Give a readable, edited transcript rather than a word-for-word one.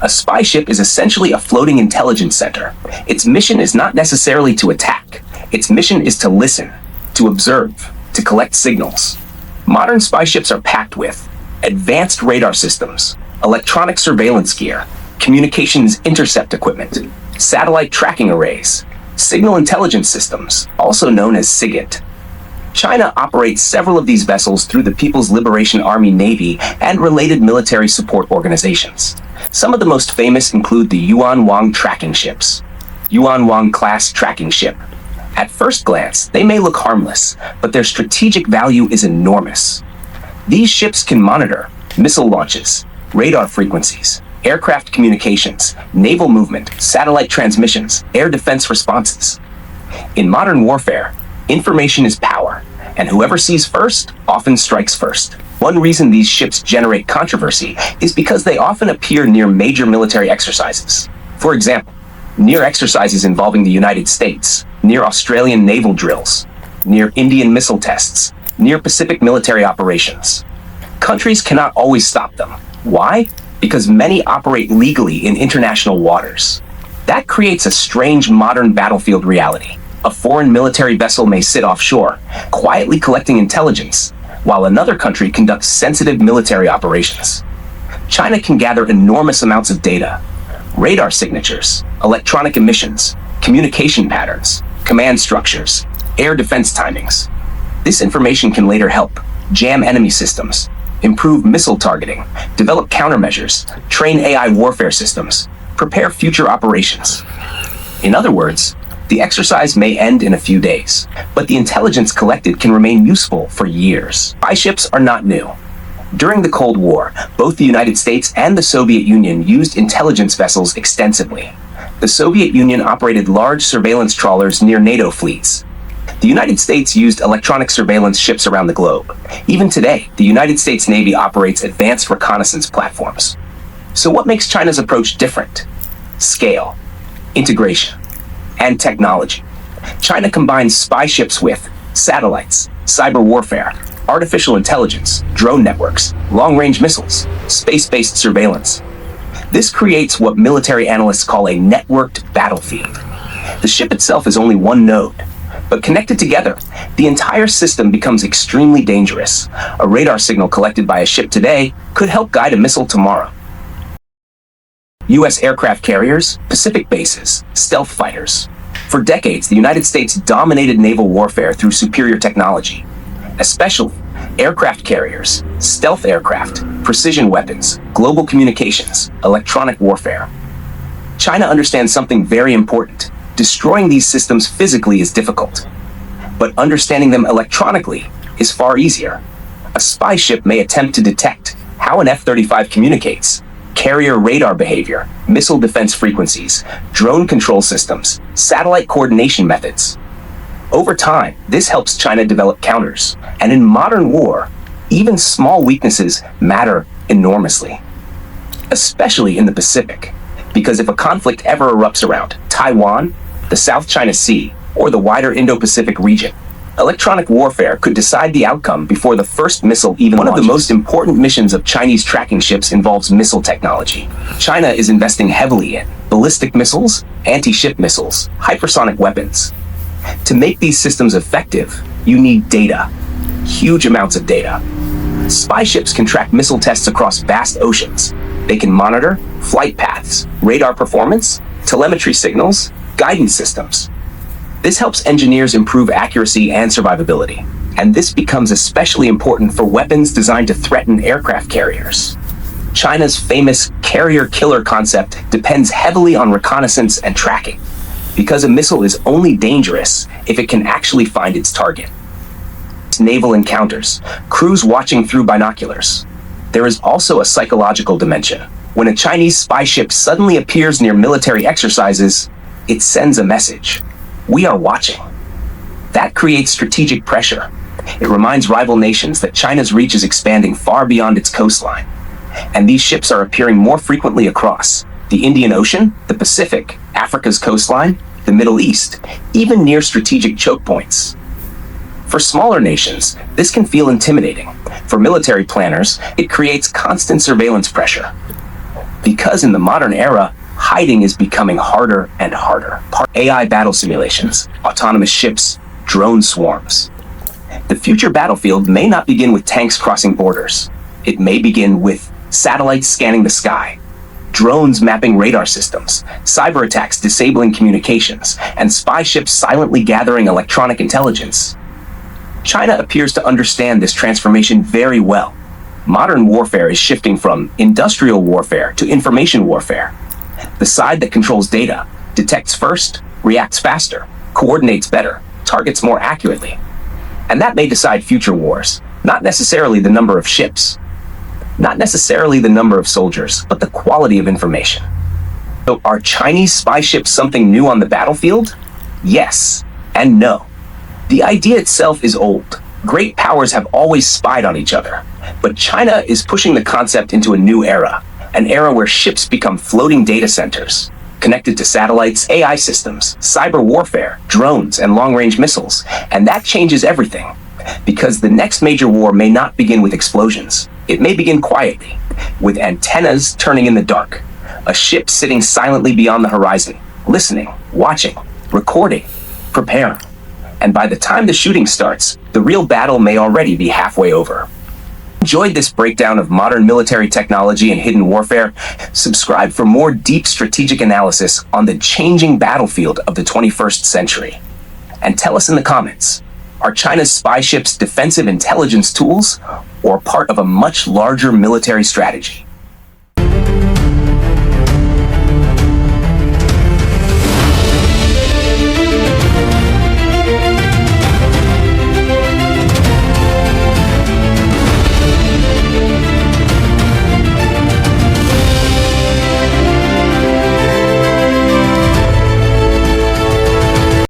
A spy ship is essentially a floating intelligence center. Its mission is not necessarily to attack. Its mission is to listen, to observe, to collect signals. Modern spy ships are packed with advanced radar systems, electronic surveillance gear, communications intercept equipment, satellite tracking arrays, signal intelligence systems, also known as SIGINT. China operates several of these vessels through the People's Liberation Army Navy and related military support organizations. Some of the most famous include the Yuan-Wang tracking ships. Yuan-Wang class tracking ship. At first glance, they may look harmless, but their strategic value is enormous. These ships can monitor missile launches, radar frequencies, aircraft communications, naval movement, satellite transmissions, air defense responses. In modern warfare, information is power, and whoever sees first often strikes first. One reason these ships generate controversy is because they often appear near major military exercises. For example, near exercises involving the United States, near Australian naval drills, near Indian missile tests, near Pacific military operations. Countries cannot always stop them. Why? Because many operate legally in international waters. That creates a strange modern battlefield reality. A foreign military vessel may sit offshore, quietly collecting intelligence, while another country conducts sensitive military operations. China can gather enormous amounts of data: radar signatures, electronic emissions, communication patterns, command structures, air defense timings. This information can later help jam enemy systems, improve missile targeting, develop countermeasures, train AI warfare systems, prepare future operations. In other words, the exercise may end in a few days, but the intelligence collected can remain useful for years. Spy ships are not new. During the Cold War, both the United States and the Soviet Union used intelligence vessels extensively. The Soviet Union operated large surveillance trawlers near NATO fleets. The United States used electronic surveillance ships around the globe. Even today, the United States Navy operates advanced reconnaissance platforms. So what makes China's approach different? Scale, integration, and technology. China combines spy ships with satellites, cyber warfare, artificial intelligence, drone networks, long-range missiles, space-based surveillance. This creates what military analysts call a networked battlefield. The ship itself is only one node, but connected together, the entire system becomes extremely dangerous. A radar signal collected by a ship today could help guide a missile tomorrow. U.S. aircraft carriers, Pacific bases, stealth fighters. For decades, the United States dominated naval warfare through superior technology, especially aircraft carriers, stealth aircraft, precision weapons, global communications, electronic warfare. China understands something very important. Destroying these systems physically is difficult, but understanding them electronically is far easier. A spy ship may attempt to detect how an F-35 communicates, carrier radar behavior, missile defense frequencies, drone control systems, satellite coordination methods. Over time, this helps China develop counters, and in modern war, even small weaknesses matter enormously, especially in the Pacific, because if a conflict ever erupts around Taiwan, the South China Sea, or the wider Indo-Pacific region, electronic warfare could decide the outcome before the first missile even launches. One of the most important missions of Chinese tracking ships involves missile technology. China is investing heavily in ballistic missiles, anti-ship missiles, hypersonic weapons. To make these systems effective, you need data, huge amounts of data. Spy ships can track missile tests across vast oceans. They can monitor flight paths, radar performance, telemetry signals, guidance systems. This helps engineers improve accuracy and survivability, and this becomes especially important for weapons designed to threaten aircraft carriers. China's famous carrier-killer concept depends heavily on reconnaissance and tracking, because a missile is only dangerous if it can actually find its target. Naval encounters, crews watching through binoculars. There is also a psychological dimension. When a Chinese spy ship suddenly appears near military exercises, it sends a message. We are watching. That creates strategic pressure. It reminds rival nations that China's reach is expanding far beyond its coastline. And these ships are appearing more frequently across the Indian Ocean, the Pacific, Africa's coastline, the Middle East, even near strategic choke points. For smaller nations, this can feel intimidating. For military planners, it creates constant surveillance pressure. Because in the modern era, hiding is becoming harder and harder. AI battle simulations, autonomous ships, drone swarms. The future battlefield may not begin with tanks crossing borders. It may begin with satellites scanning the sky, drones mapping radar systems, cyber attacks disabling communications, and spy ships silently gathering electronic intelligence. China appears to understand this transformation very well. Modern warfare is shifting from industrial warfare to information warfare. The side that controls data detects first, reacts faster, coordinates better, targets more accurately. And that may decide future wars, not necessarily the number of ships, not necessarily the number of soldiers, but the quality of information. So are Chinese spy ships something new on the battlefield? Yes and no. The idea itself is old. Great powers have always spied on each other, but China is pushing the concept into a new era, an era where ships become floating data centers, connected to satellites, AI systems, cyber warfare, drones, and long-range missiles. And that changes everything, because the next major war may not begin with explosions. It may begin quietly, with antennas turning in the dark, a ship sitting silently beyond the horizon, listening, watching, recording, preparing. And by the time the shooting starts, the real battle may already be halfway over. Enjoyed this breakdown of modern military technology and hidden warfare? Subscribe for more deep strategic analysis on the changing battlefield of the 21st century. And tell us in the comments, are China's spy ships defensive intelligence tools or part of a much larger military strategy?